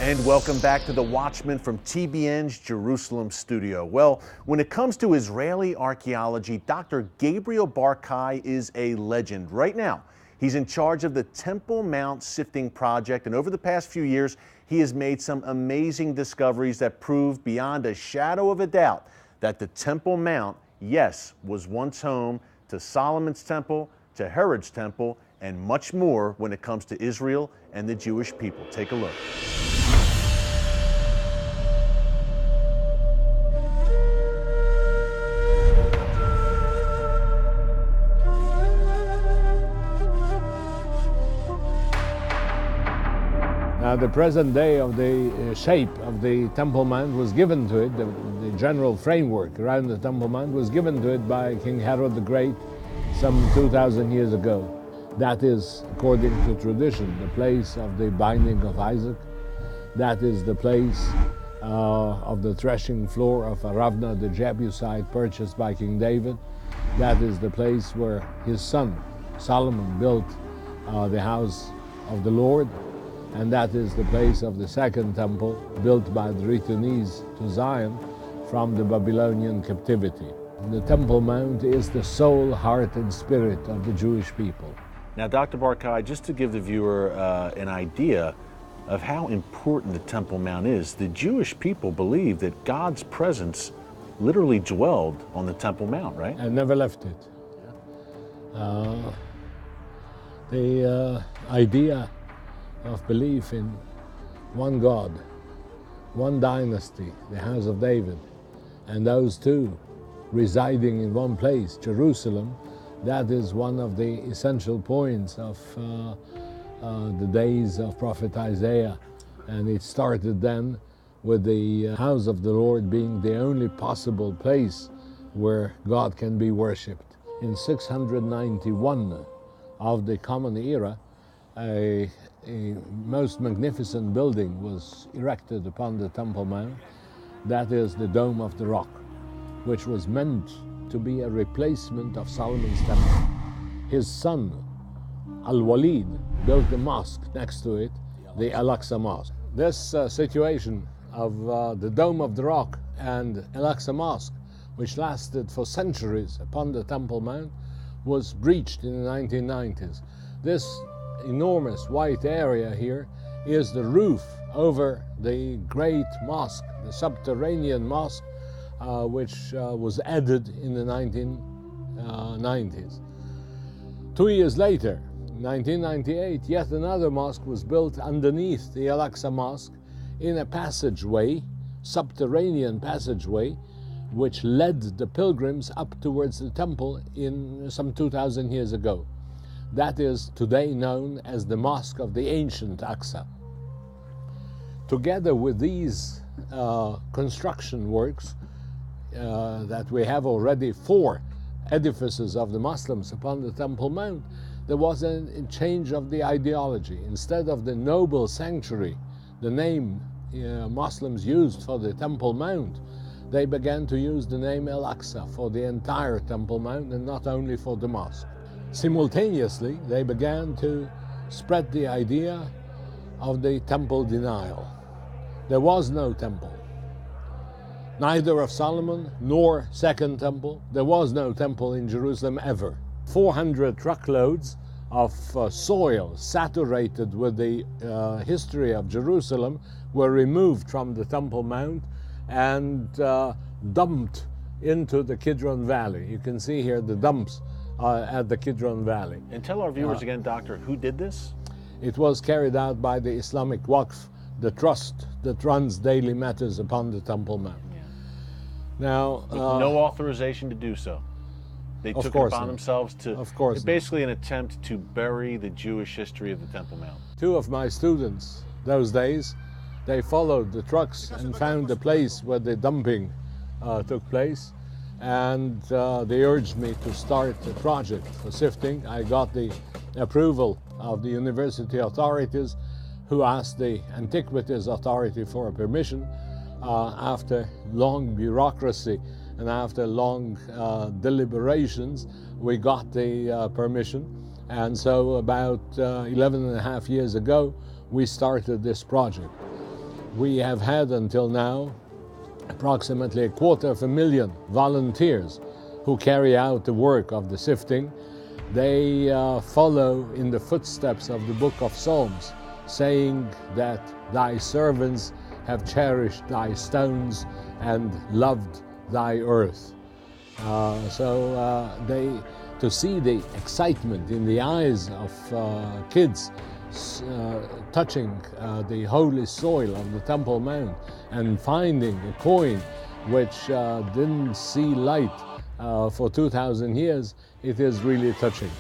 And welcome back to The Watchman from TBN's Jerusalem studio. Well, when it comes to Israeli archaeology, Dr. Gabriel Barkai is a legend. Right now, he's in charge of the Temple Mount Sifting Project, and over the past few years, he has made some amazing discoveries that prove beyond a shadow of a doubt that the Temple Mount, yes, was once home to Solomon's Temple, to Herod's Temple, and much more when it comes to Israel and the Jewish people. Take a look. Now, the present day of the shape of the Temple Mount was given to it, the general framework around the Temple Mount was given to it by King Herod the Great some 2,000 years ago. That is, according to tradition, the place of the binding of Isaac. That is the place of the threshing floor of Aravna, the Jebusite, purchased by King David. That is the place where his son Solomon built the house of the Lord. And that is the place of the second temple built by the returnees to Zion from the Babylonian captivity. The Temple Mount is the soul, heart, and spirit of the Jewish people. Now, Dr. Barkai, just to give the viewer an idea of how important the Temple Mount is, the Jewish people believe that God's presence literally dwelled on the Temple Mount, right? And never left it. The idea of belief in one God, one dynasty, the house of David, and those two residing in one place, Jerusalem, that is one of the essential points of the days of Prophet Isaiah. And it started then with the house of the Lord being the only possible place where God can be worshipped. In 691 of the Common Era, a most magnificent building was erected upon the Temple Mount. That is the Dome of the Rock, which was meant to be a replacement of Solomon's temple. His son, Al-Walid, built a mosque next to it, the Al-Aqsa Mosque. This situation of the Dome of the Rock and Al-Aqsa Mosque, which lasted for centuries upon the Temple Mount, was breached in the 1990s. This enormous white area here is the roof over the great mosque, the subterranean mosque, which was added in the 1990s. 2 years later, in 1998, yet another mosque was built underneath the Al-Aqsa Mosque in a passageway, subterranean passageway, which led the pilgrims up towards the temple in some 2,000 years ago. That is today known as the Mosque of the Ancient Aqsa. Together with these construction works, that we have already 4 edifices of the Muslims upon the Temple Mount, there was a change of the ideology. Instead of the noble sanctuary, the name Muslims used for the Temple Mount, they began to use the name Al-Aqsa for the entire Temple Mount and not only for the mosque. Simultaneously, they began to spread the idea of the temple denial. There was no temple, neither of Solomon nor Second Temple. There was no temple in Jerusalem ever. 400 truckloads of soil saturated with the history of Jerusalem were removed from the Temple Mount and dumped into the Kidron Valley. You can see here the dumps at the Kidron Valley. And tell our viewers again, Doctor, who did this? It was carried out by the Islamic Waqf, the trust that runs daily matters upon the Temple Mount. Yeah. Now, with no authorization to do so. They took it upon themselves to, basically an attempt to bury the Jewish history of the Temple Mount. 2 of my students those days, they followed the trucks and found the place where the dumping took place. And they urged me to start a project for sifting. I got the approval of the university authorities, who asked the Antiquities Authority for a permission. After long bureaucracy and after long deliberations, we got the permission. And so about 11 and a half years ago, we started this project. We have had until now approximately 250,000 volunteers who carry out the work of the sifting. They follow in the footsteps of the book of Psalms, saying that thy servants have cherished thy stones and loved thy earth. To see the excitement in the eyes of kids touching the holy soil of the Temple Mount and finding a coin which didn't see light for 2,000 years, it is really touching.